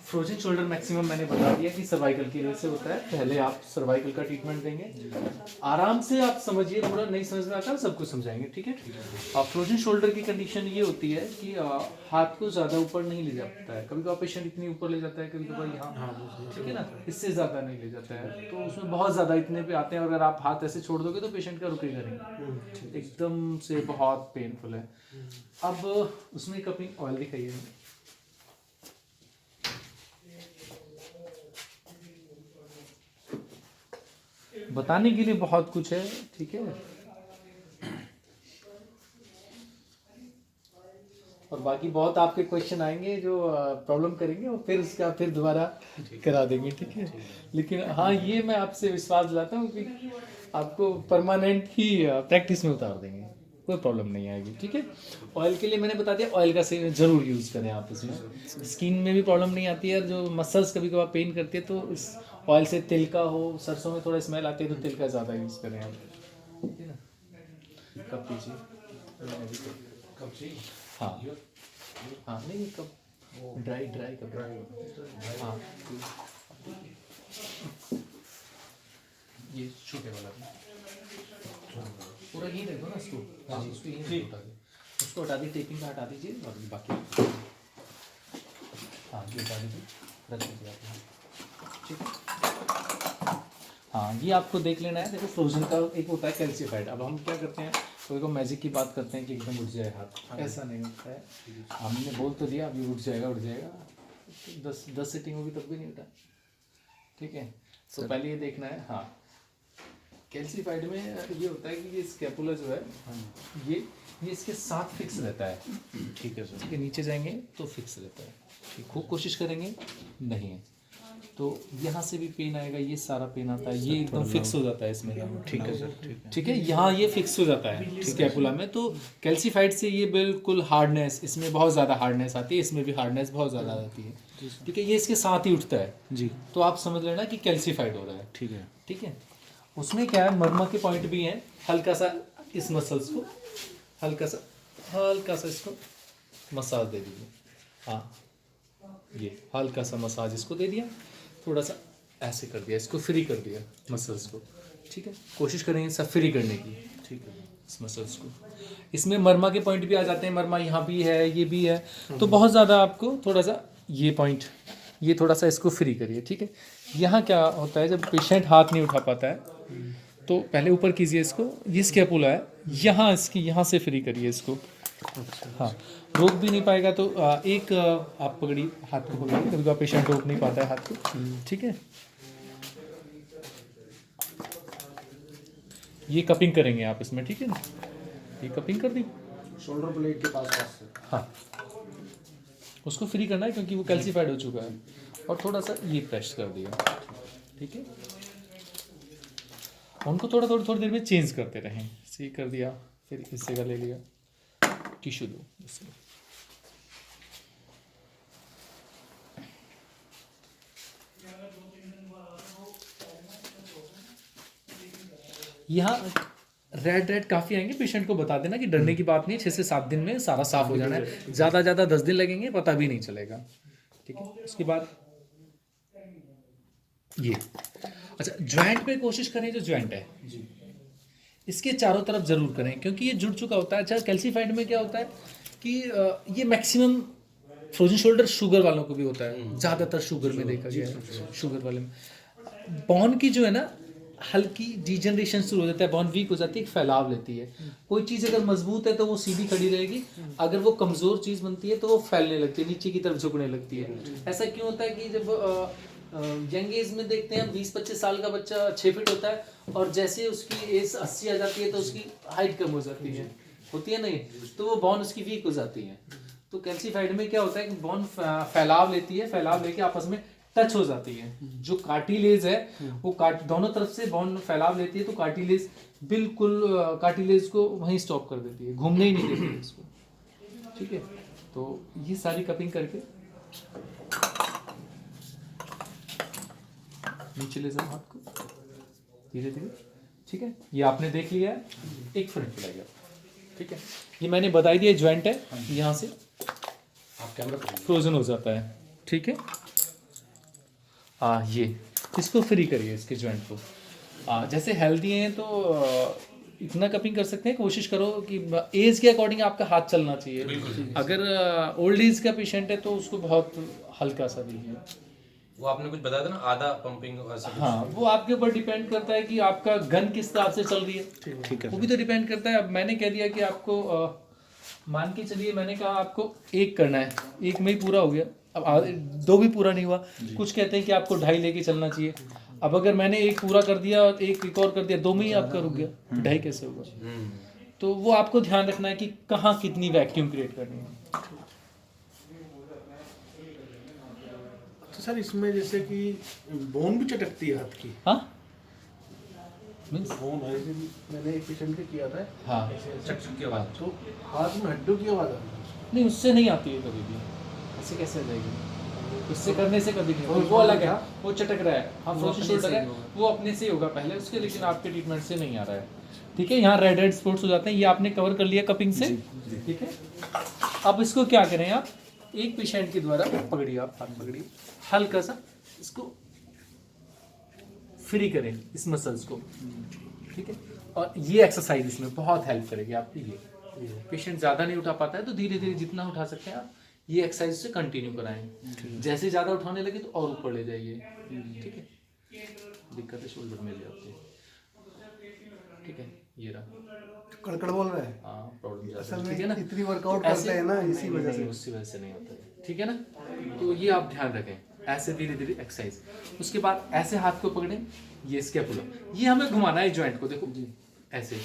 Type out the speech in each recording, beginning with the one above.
Frozen shoulder maximum मैंने बता दिया कि सर्वाइकल की वजह से होता है। पहले आप सर्वाइकल का ट्रीटमेंट देंगे, आराम से आप समझिए, थोड़ा नहीं समझ में आता है सब कुछ समझाएंगे, ठीक है। फ्रोजन शोल्डर की कंडीशन ये होती है कि हाथ को ज़्यादा ऊपर नहीं ले जाता है। कभी कभी पेशेंट इतनी ऊपर ले जाता है, कभी कभी यहाँ, ठीक है ना, इससे ज़्यादा नहीं ले जाता है, तो उसमें बहुत ज़्यादा इतने पे आते हैं। अगर आप हाथ ऐसे छोड़ दोगे तो पेशेंट का रुकेगा नहीं, एकदम से बहुत पेनफुल है। अब उसमें कपिंग ऑयल दिखाइए। बताने के लिए बहुत कुछ है, ठीक है, और बाकी बहुत आपके क्वेश्चन आएंगे जो प्रॉब्लम करेंगे और फिर उसका फिर दोबारा करा देंगे, ठीक है। लेकिन हाँ, ये मैं आपसे विश्वास दिलाता हूँ कि आपको परमानेंट ही प्रैक्टिस में उतार देंगे, कोई प्रॉब्लम नहीं आएगी, ठीक है। ऑयल के लिए मैंने बता दिया, ऑयल का से ज़रूर यूज़ करें आप इसमें। स्किन में भी प्रॉब्लम नहीं आती है, जो मसल्स कभी कभार पेन करती है तो इस ऑयल से, तिल का हो, सरसों में थोड़ा स्मेल आती है तो तिल का ज़्यादा यूज़ करें आप, ठीक है ना। कब पीजिए, कब चाहिए, हाँ हाँ, नहीं कब, ड्राई ड्राई कब, हाँ, ये छोटे वाला पूरा यहीं रख दो ना इसको, हाँ उसको यहीं हटा दीजिए, उसको हटा दी, टेपिंग का हटा दीजिए और बाकी हाँ ये हटा दीजिए, रख दीजिए आप, ठीक है। हाँ, ये आपको देख लेना है। देखो फ्रोजन का एक होता है कैल्सीफाइड। अब हम क्या करते हैं, कोई को मैजिक की बात करते हैं कि एकदम उठ जाए हाथ, ऐसा नहीं होता है। हमने बोल तो दिया अभी उठ जाएगा, उठ जाएगा, 10 सीटिंग होगी तब भी नहीं उठा, ठीक है। तो पहले ये देखना है। हाँ, कैल्सीफाइड में ये होता है कि ये स्कैपुला जो है, ये इसके साथ फिक्स रहता है, ठीक है सर, ठीक है। नीचे जाएंगे तो फिक्स रहता है, खूब कोशिश करेंगे नहीं है तो यहाँ से भी पेन आएगा, ये सारा पेन आता है, ये एकदम फिक्स हो जाता है इसमें, ठीक है सर, ठीक है। यहाँ ये फिक्स हो जाता है स्कैपुला में, तो कैल्सीफाइड से ये बिल्कुल हार्डनेस, इसमें बहुत ज़्यादा हार्डनेस आती है, इसमें भी हार्डनेस बहुत ज़्यादा आती है, ठीक है। ये इसके साथ ही उठता है जी, तो आप समझ लेना कि कैल्सीफाइड हो रहा है, ठीक है, ठीक है। उसमें क्या है, मर्मा के पॉइंट भी हैं, हल्का सा इस मसल्स को हल्का सा इसको मसाज दे दीजिए। हाँ, ये हल्का सा मसाज इसको दे दिया, थोड़ा सा ऐसे कर दिया, इसको फ्री कर दिया मसल्स को, ठीक है। कोशिश करेंगे सब फ्री करने की, ठीक है, इस मसल्स को। इसमें मर्मा के पॉइंट भी आ जाते हैं, मर्मा यहाँ भी है, ये भी है, तो बहुत ज़्यादा आपको थोड़ा सा ये पॉइंट, ये थोड़ा सा इसको फ्री करिए, ठीक है। यहाँ क्या होता है, जब पेशेंट हाथ नहीं उठा पाता है तो पहले ऊपर कीजिए इसको, ये स्कैपुला है, यहाँ इसकी यहाँ से फ्री करिए इसको, हाँ। रोक भी नहीं पाएगा तो एक आप पकड़िए, हाथ को पकड़िए, कभी कभी पेशेंट रोक नहीं पाता है हाथ को, ठीक है। ये कपिंग करेंगे आप इसमें, ठीक है ना, ये कपिंग कर दी शोल्डर ब्लेड के पास से, हाँ, उसको फ्री करना है क्योंकि वो कैल्सीफाइड हो चुका है, और थोड़ा सा ये प्रेस कर दिया, ठीक है। उनको थोड़ी देर में चेंज करते रहें, सही कर दिया, फिर हिस्से का ले लिया, टिश्यू दो इसमें। यहाँ रेड काफ़ी आएंगे, पेशेंट को बता देना कि डरने की बात नहीं है, 6 से 7 दिन में सारा साफ हो जाना है, ज़्यादा 10 दिन लगेंगे, पता भी नहीं चलेगा, ठीक है। उसके बाद ये, अच्छा, ज्वाइंट पे कोशिश करें, जो ज्वाइंट है इसके चारों तरफ जरूर करें क्योंकि ये जुड़ चुका होता है। अच्छा, कैल्सीफाइड में क्या होता है कि ये मैक्सिमम फ्रोजन शोल्डर शुगर वालों को भी होता है, ज़्यादातर शुगर में देखा गया है, शुगर वाले में बॉन की जो है ना, हल्की डिजनरेशन शुरू हो जाता है, बॉन वीक हो जाती है, फैलाव लेती है। कोई चीज़ अगर मजबूत है तो वो सीधी खड़ी रहेगी, अगर वो कमज़ोर चीज़ बनती है तो वो फैलने लगती है, नीचे की तरफ झुकने लगती है। ऐसा क्यों होता है कि जब यंग एज में देखते हैं 20-25 साल का बच्चा 6 फीट होता है, और जैसे उसकी एज 80 आ जाती है तो उसकी हाइट कम हो जाती है, होती है नहीं, तो वो बॉन उसकी वीक हो जाती है। तो कैल्सीफाइड में क्या होता है कि बॉन फैलाव लेती है, फैलाव लेके आपस में टच हो जाती है, जो कार्टिलेज है वो दोनों तरफ से बॉन फैलाव लेती है, तो कार्टिलेज बिल्कुल कार्टिलेज को वहीं स्टॉप कर देती है, घूमने ही नहीं देती है इसको, ठीक है। तो ये सारी कपिंग करके नीचे ले जाओ हाथ को धीरे धीरे, ठीक है। ये आपने देख लिया है, एक फ्रंट पे लग गया, ठीक है। ये मैंने बताई दिया, ज्वाइंट है, यहाँ से फ्रोजन हो जाता है। ठीक है, ये इसको फ्री करिए, इसके जॉइंट को। जैसे हेल्दी हैं तो इतना कपिंग कर सकते हैं। कोशिश करो कि एज के अकॉर्डिंग आपका हाथ चलना चाहिए। अगर ओल्ड एज का पेशेंट है तो उसको बहुत हल्का सा दीजिए। वो आपने कुछ बताया था ना, आधा पंपिंग ऐसा कुछ। हाँ, वो आपके ऊपर डिपेंड करता है कि आपका गन किस हिसाब से चल रही है। ठीक है वो भी तो डिपेंड करता है। अब मैंने कह दिया कि आपको मान के चलिए, मैंने कहा आपको एक करना है, एक में ही पूरा हो गया। अब दो भी पूरा नहीं हुआ। कुछ कहते हैं कि आपको 2.5 लेके चलना चाहिए। अब अगर मैंने एक पूरा कर दिया और एक और कर दिया, 2 में ही आपका रुक गया, 2.5 कैसे होगा? तो वो आपको ध्यान रखना है कि कहाँ कितनी वैक्यूम क्रिएट करनी है। तो सर इसमें जैसे कि बोन भी चटकती है हाथ की। हाँ मीन्स, बोन है, जैसे मैंने एक पेशेंट के किया था। हाँ चक चक की आवाज। तो हाथ में हड्डियों की आवाज़ आती है। नहीं, उससे नहीं आती है कभी भी। ऐसे कैसे आ जाएगी? उससे करने से कभी नहीं होगी। वो अलग है, वो चटक रहा है। हाँ, फ्रोजन शोल्डर है, वो अपने से ही होगा पहले उसके, लेकिन आपके ट्रीटमेंट से नहीं आ रहा है। ठीक है, यहाँ रेड स्पॉट्स हो जाते हैं। ये आपने कवर कर लिया कपिंग से। ठीक है, अब इसको क्या करें आप, एक पेशेंट के द्वारा पकड़िए, आप हाथ पकड़िए, हल्का सा इसको फ्री करें इस मसल्स को। ठीक है, और ये एक्सरसाइज इसमें बहुत हेल्प करेगी आपकी। ये पेशेंट ज़्यादा नहीं उठा पाता है तो धीरे धीरे जितना उठा सकते हैं आप ये एक्सरसाइज से कंटिन्यू कराएं। जैसे ज़्यादा उठाने लगे तो और ऊपर ले जाइए। ठीक है, दिक्कत है शोल्डर में ले जाती है। ठीक है, ये रहा। कड़कड़ बोल रहा है। हाँ, प्रॉब्लम असल ठीक है ना, में इतनी वर्कआउट करते हैं ना, इसी वजह से। उसी वजह से नहीं होता है। ठीक है ना, तो ये आप ध्यान रखें। ऐसे धीरे धीरे एक्सरसाइज। उसके बाद ऐसे हाथ को पकड़ें, ये स्कैपुला, ये हमें घुमाना है जॉइंट को, देखो ऐसे।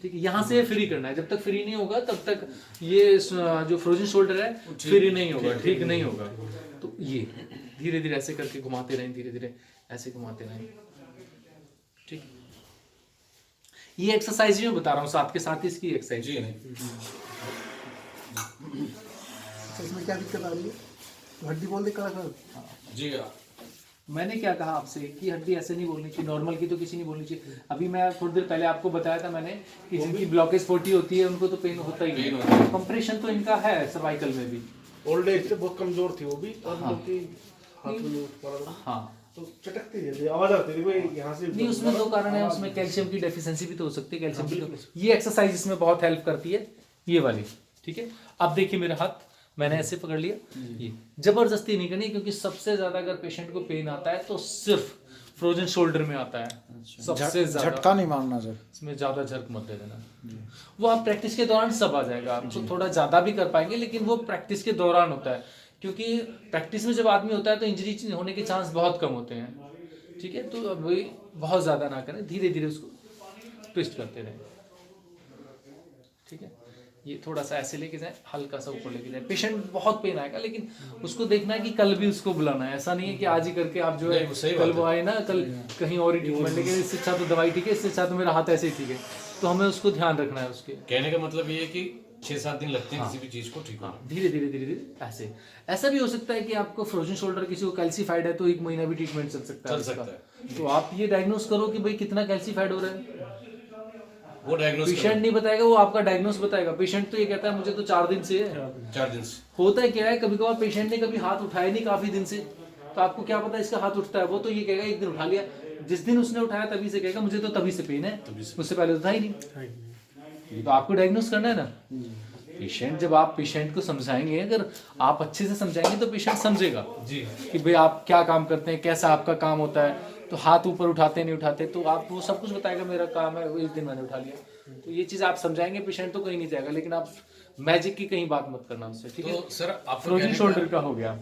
ठीक है, यहाँ से फ्री करना है। जब तक फ्री नहीं होगा तब तक ये जो फ्रोजन शोल्डर है फ्री नहीं होगा, ठीक नहीं होगा। तो ये धीरे धीरे ऐसे करके घुमाते रहें, धीरे धीरे ऐसे घुमाते रहें। ठीक, ये एक्सरसाइज मैं बता रहा हूँ, साथ के साथ इसकी एक्सरसाइज जी करें। तो इसमें क्या दिक्कत आ रही है? हड्डी बोल दे कड़कड़। जी। मैंने क्या कहा आपसे कि हड्डी ऐसे नहीं बोलनी चाहिए, नॉर्मल की तो किसी नहीं बोलनी चाहिए। अभी मैं थोड़ी देर पहले आपको बताया था मैंने कि जिनकी ब्लॉकेज 40 होती है उनको तो पेन होता ही पेन नहीं। होता है। कंप्रेशन तो इनका है सर्वाइकल में भी। ओल्ड एज से बहुत कमजोर थी वो भी, और हाँ। उनकी हाथ में नहीं उठ पा रहा था। हाँ, तो चटकती है, आवाज आती थी भाई यहाँ से। नहीं, उसमें 2 कारण है। उसमें कैल्शियम की डेफिशिएंसी भी तो हो सकती है। कैल्शियम की तो ये एक्सरसाइज इसमें बहुत हेल्प करती है, ये वाली। ठीक है, अब देखिए मेरा हाथ, मैंने ऐसे पकड़ लिया। ये जबरदस्ती नहीं करनी, क्योंकि सबसे ज्यादा अगर पेशेंट को पेन आता है तो सिर्फ फ्रोजन शोल्डर में आता है। सबसे ज्यादा झटका नहीं मारना सर। इसमें ज्यादा झटक मत दे देना। वो आप प्रैक्टिस के दौरान सब आ जाएगा। आप तो थोड़ा ज्यादा भी कर पाएंगे, लेकिन वो प्रैक्टिस के दौरान होता है। क्योंकि प्रैक्टिस में जब आदमी होता है तो इंजरी होने के चांस बहुत कम होते हैं। ठीक है, तो अब वही बहुत ज्यादा ना करें, धीरे धीरे उसको ट्विस्ट करते रहें। ठीक है, ये थोड़ा सा ऐसे लेके जाए, हल्का सा ऊपर लेके जाए। पेशेंट बहुत पेन आएगा, लेकिन उसको देखना है कि कल भी उसको बुलाना है। ऐसा नहीं है कि आज ही करके आप जो है नहीं, सही कल बात वो आए ना, कल कहीं और ही ट्रीटमेंट लेके, इससे अच्छा तो दवाई ठीक है, इससे अच्छा तो मेरा हाथ ऐसे ही ठीक है। तो हमें उसको ध्यान रखना है उसके। कहने का मतलब ये है कि 6-7 दिन लगते हैं किसी भी चीज को ठीक होने। धीरे धीरे धीरे धीरे ऐसे। ऐसा भी हो सकता है कि आपको फ्रोजन शोल्डर किसी को कैल्सीफाइड है तो 1 महीना भी ट्रीटमेंट चल सकता है चल उसका। सकता तो आप ये डायग्नोस करो कि भाई कितना कैल्सीफाइड हो रहा है। वो डायग्नोस पेशेंट नहीं बताएगा, वो आपका डायग्नोस बताएगा। पेशेंट तो ये कहता है मुझे तो 4 दिन से है। 4 दिन से। होता है क्या है, कभी कभार पेशेंट ने कभी हाथ उठाया नहीं काफी दिन से, तो आपको क्या पता इसका हाथ उठता है। वो तो ये कहेगा एक दिन उठा लिया, जिस दिन उसने उठाया तभी से कहेगा मुझे तो तभी से पेन है, उससे पहले तो था ही नहीं। ये तो आपको डायग्नोस करना है ना। पेशेंट, जब आप पेशेंट को समझाएंगे, अगर आप अच्छे से समझाएंगे तो पेशेंट समझेगा जी कि भाई आप क्या काम करते हैं, कैसा आपका काम होता है। तो हाथ ऊपर उठाते नहीं उठाते, तो आप वो सब कुछ बताएगा मेरा काम है, वो एक दिन मैंने उठा लिया। तो ये चीज़ आप समझाएंगे, पेशेंट तो कहीं नहीं जाएगा। लेकिन आप मैजिक की कहीं बात मत करना उससे। ठीक है, तो सर आप फ्रोजन शोल्डर का हो गया।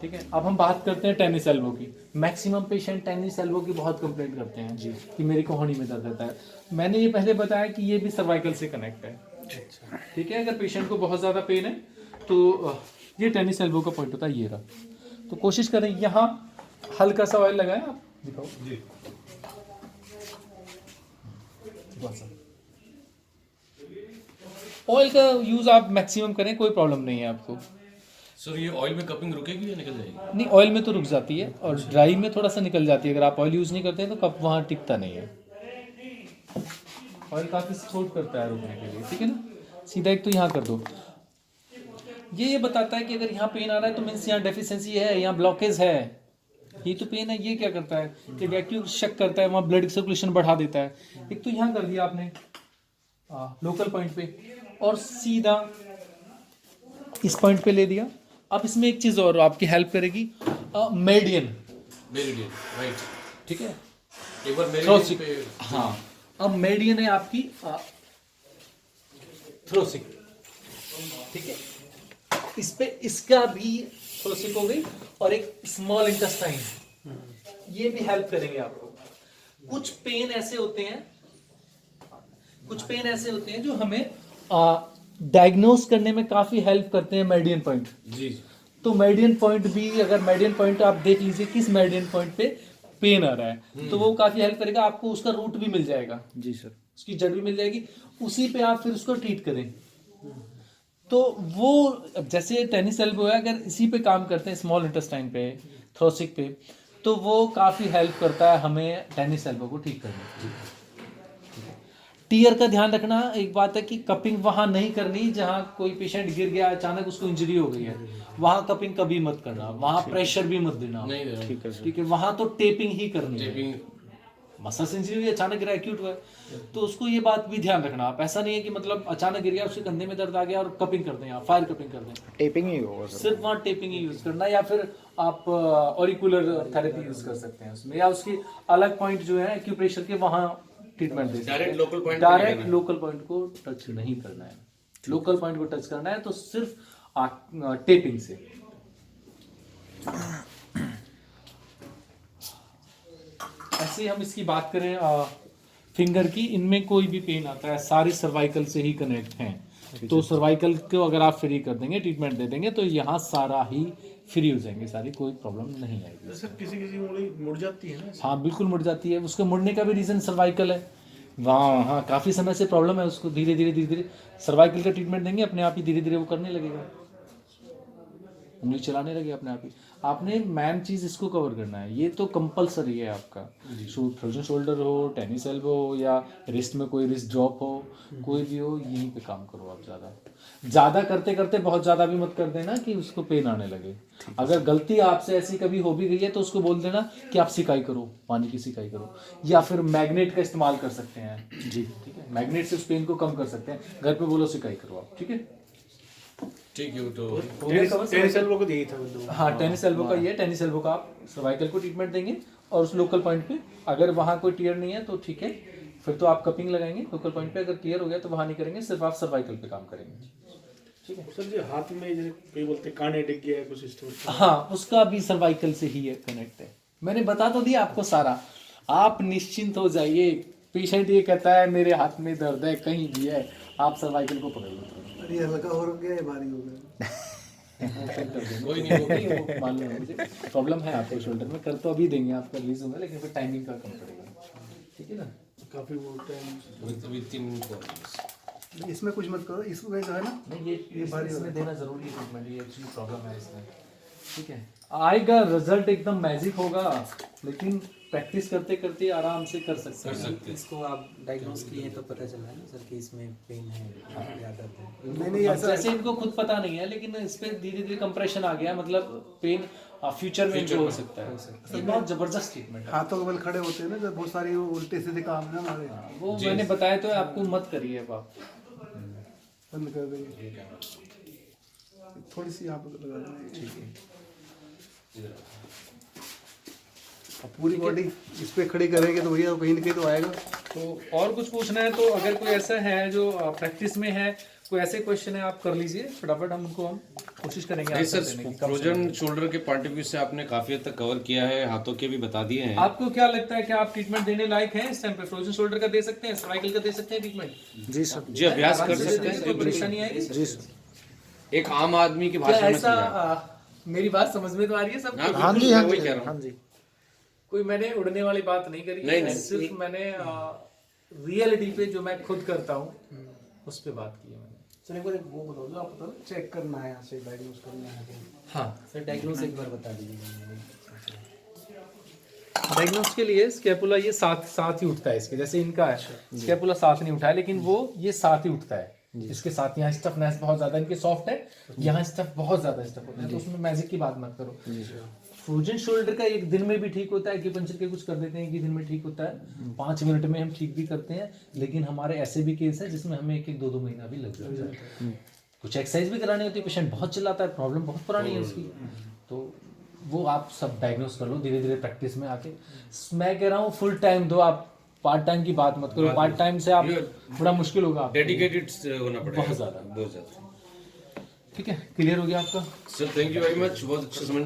ठीक है, अब हम बात करते हैं टेनिस एल्बो की। मैक्सिमम पेशेंट टेनिस एल्बो की बहुत कंप्लेंट करते हैं जी कि मेरे को होनी में दर्द रहता है। मैंने ये पहले बताया कि ये भी सर्वाइकल से कनेक्ट है। ठीक है, अगर पेशेंट को बहुत ज़्यादा पेन है तो ये टेनिस एल्बो का पॉइंट होता है, ये रहा। तो कोशिश करें यहाँ हल्का सा ऑयल लगाएं, आप दिखाओ जी। ऑयल का यूज़ आप मैक्सिमम करें, कोई प्रॉब्लम नहीं है आपको। सर ये ऑयल में कपिंग रुकेगी या निकल जाएगी? नहीं, ऑयल में तो रुक जाती है और ड्राई में थोड़ा सा निकल जाती है। अगर आप ऑयल यूज़ नहीं करते हैं तो कप वहाँ टिकता नहीं है। ऑयल काफ़ी सपोर्ट करता है रुकने के लिए। ठीक है ना, सीधा एक तो यहाँ कर दो। ये बताता है कि अगर यहाँ पेन आ रहा है तो मीन्स यहाँ डेफिशिएंसी है, यहाँ ब्लॉकेज है, ये तो पेन है। ये क्या करता है कि वैक्यूम शक करता है, वहाँ ब्लड सर्कुलेशन बढ़ा देता है। एक तो यहाँ कर दिया आपने लोकल पॉइंट पे और सीधा इस पॉइंट पे ले दिया। अब इसमें एक चीज़ और आपकी हेल्प करेगी, मेडियन, राइट, ठीक है। एक बार थ्रोसिक, मेरे पे हाँ, अब मेडियन है आपकी थ्रोसिक, ठीक है। इस पे इसका भी थ्रोसिक हो गई और एक स्मॉल इंटेस्टाइन, ये भी हेल्प करेंगे आपको। कुछ पेन ऐसे होते हैं जो हमें डायग्नोस करने में काफी हेल्प करते हैं, मेडियन पॉइंट। जी तो मेडियन पॉइंट भी, अगर मेडियन पॉइंट आप देख लीजिए किस मेडियन पॉइंट पे पेन आ रहा है, तो वो काफी हेल्प करेगा आपको। उसका रूट भी मिल जाएगा, जी सर, उसकी जड़ भी मिल जाएगी, उसी पे आप फिर उसको ट्रीट करें। तो वो जैसे टेनिस एल्बो है, अगर इसी पे काम करते हैं, स्मॉल इंटेस्टाइन पे, थ्रोसिक पे, तो वो काफी हेल्प करता है हमें टेनिस एल्बो को ठीक करने में। टीयर का ध्यान रखना, एक बात है कि कपिंग वहां नहीं करनी जहां कोई पेशेंट गिर गया, अचानक उसको इंजरी हो गई है, वहां कपिंग कभी मत करना, वहां प्रेशर भी मत देना, नहीं दे रहा। ठीक है। वहां तो टेपिंग ही करनी है। टेपिंग मसल इंजरी हुई, अचानक गिरा, एक्यूट हुआ, तो उसको ये बात भी ध्यान रखना। आप ऐसा नहीं है कि मतलब अचानक गिर गया, उसके कंधे में दर्द आ गया और कपिंग कर दें, आप फायर कपिंग कर दें, टेपिंग ही होगा सर। सिर्फ वहाँ टेपिंग ही यूज करना, या फिर आप ऑरिकुलर थेरेपी यूज कर सकते हैं उसमें, या उसकी अलग पॉइंट जो है एक्यूप्रेशर के, वहाँ ट्रीटमेंट दे सकते हैं। Direct local point direct local point को टच नहीं करना है। लोकल पॉइंट को टच करना है तो सिर्फ टेपिंग से। ऐसे हम इसकी बात करें फिंगर की, इनमें कोई भी पेन आता है सारी सर्वाइकल से ही कनेक्ट हैं। तो सर्वाइकल को अगर आप फ्री कर देंगे, ट्रीटमेंट दे देंगे, तो यहाँ सारा ही फ्री हो जाएंगे, सारी कोई प्रॉब्लम नहीं आएगी। सर किसी उंगली मुड़ जाती है ना? हाँ बिल्कुल मुड़ जाती है, उसके मुड़ने का भी रीज़न सर्वाइकल है। वहाँ हाँ काफ़ी समय से प्रॉब्लम है उसको, धीरे धीरे सर्वाइकल का ट्रीटमेंट देंगे, अपने आप ही धीरे धीरे वो करने लगेगा, उंगली चलाने लगे अपने आप ही। आपने मैन चीज़ इसको कवर करना है, ये तो कंपलसरी है आपका। फ्रोजन शोल्डर हो, टेनिस एल्बो हो, या रिस्ट में कोई रिस्ट ड्रॉप हो, कोई भी हो, यहीं पे काम करो आप। ज़्यादा करते करते बहुत ज़्यादा भी मत कर देना कि उसको पेन आने लगे। अगर गलती आपसे ऐसी कभी हो भी गई है तो उसको बोल देना कि आप सिकाई करो, पानी की सिकाई करो, या फिर मैग्नेट का इस्तेमाल कर सकते हैं जी, ठीक है। मैग्नेट से उस पेन को कम कर सकते हैं, घर पे बोलो सिकाई करो आप, ठीक है। ठीक है, तो टेनिस एल्बो को यही था। हाँ टेनिस एल्बो का ये, टेनिस एल्बो का आप सर्वाइकल को ट्रीटमेंट देंगे, और उस लोकल पॉइंट पे अगर वहाँ कोई टीयर नहीं है तो ठीक है, फिर तो आप कपिंग लगाएंगे लोकल पॉइंट पे। अगर टीयर हो गया तो वहाँ नहीं करेंगे, सिर्फ आप सर्वाइकल पे काम करेंगे, ठीक है। सर जी हाथ में जैसे कोई बोलते काने डिग गया है कुछ सिस्टम, हाँ उसका भी सर्वाइकल से ही है कनेक्ट है। मैंने बता तो दिया आपको सारा, आप निश्चिंत हो जाइए। पेशेंट ये कहता है मेरे हाथ में दर्द है, कहीं भी है, आप सर्वाइकल को पकड़ लो। ये हल्का हो गया है, भारी हो गया। कोई नहीं होगी, वो मालूम है मुझे प्रॉब्लम है आपको शोल्डर में, कर तो अभी देंगे, आपका रिलीज होगा, लेकिन फिर टाइमिंग का कम पड़ेगा, ठीक है ना। काफी वो टाइम इसमें कुछ मत करो, इसको कैसा है ना, नहीं ये भारी इसमें देना जरूरी है ट्रीटमेंट, ये एक्चुअली प्रॉब्लम है इसमें, ठीक है। आएगा रिजल्ट एकदम मैजिक होगा, लेकिन प्रैक्टिस करते करते आराम से कर सकते हैं। इसको आप डायग्नोस किए तो पता चला है ना सर कि इसमें पेन है या दर्द है। नहीं अब जैसे इनको खुद पता नहीं है, लेकिन इस पे धीरे धीरे कंप्रेशन आ गया, मतलब पेन फ्यूचर में जो हो सकता है। ये बहुत जबरदस्त ट्रीटमेंट है। हाथों के बल खड़े होते हैं ना, जब बहुत सारी वो उल्टे सीधे काम है ना हमारे, वो मैंने बताया तो है आपको, मत करिए अब आप। बंद कर देंगे, थोड़ी सी यहाँ पे लगा देंगे, ठीक है। अब पूरी बॉडी इस पे खड़ी करेंगे तो भैया कहीं ना कहीं तो आएगा। तो और कुछ पूछना है तो अगर कोई ऐसा है जो प्रैक्टिस में है, कोई ऐसे क्वेश्चन है आप कर लीजिए फटाफट, हम कोशिश करेंगे नहीं answer सर, देने की। फ्रोजन शोल्डर के पॉइंट ऑफ व्यू से आपने काफी हद तक कवर किया है, हाथों के भी बता दिए हैं। आपको क्या लगता है कि आप ट्रीटमेंट देने लायक हैं इस टाइम पे? फ्रोजन शोल्डर का दे सकते हैं, सर्वाइकल का दे सकते हैं ट्रीटमेंट? जी सर, जी अभ्यास कर सकते कोई हैं, परेशानी आएगी? जी सर। एक आम आदमी की क्या भाषा में ऐसा समझा। मेरी बात समझ में तो आ रही है सब? हाँ जी, हाँ वही जी, कह रहा हूँ। हाँ जी। कोई मैंने उड़ने वाली बात नहीं करी, नहीं, नहीं। सिर्फ मैंने रियलिटी पे जो मैं खुद करता हूँ उस पे बात की है मैंने। सर एक बार वो बताओ जो आप बताओ, चेक करना है यहाँ से, डायग्नोस करना है तो। हाँ सर डायग्नोस एक बार बता दीजिए। डायग्नोस के लिए स्कैपुला ये साथ साथ ही उठता है इसके, जैसे इनका है स्कैपुला साथ नहीं उठा है, लेकिन वो ये साथ ही उठता है। इसके साथ यहाँ स्टफनेस बहुत ज्यादा इनके सॉफ्ट है, यहाँ स्टफ बहुत ज्यादा स्टफ होता है, तो उसमें मैजिक की बात मत करो। फ्रोजन शोल्डर का एक दिन में भी ठीक होता है, एक्यूपंक्चर के कुछ कर देते हैं एक दिन में ठीक होता है, 5 मिनट में हम ठीक भी करते हैं। लेकिन हमारे ऐसे भी केस है जिसमें हमें 1-1, 2-2 महीना भी लग जाता है। कुछ एक्सरसाइज भी करानी होती है, पेशेंट बहुत चिल्लाता है, प्रॉब्लम बहुत पुरानी है उसकी, तो वो आप सब डायग्नोस कर लो धीरे धीरे प्रैक्टिस में आके। मैं कह रहा हूँ फुल टाइम दो, आप पार्ट टाइम की बात मत करो, पार्ट टाइम से आप बड़ा मुश्किल होगा आपको। डेडिकेटेड होना पड़ेगा बहुत ज़्यादा। बहुत ज़्यादा। ठीक है, क्लियर हो गया आपका? Sir thank you very much, बहुत अच्छा समझ में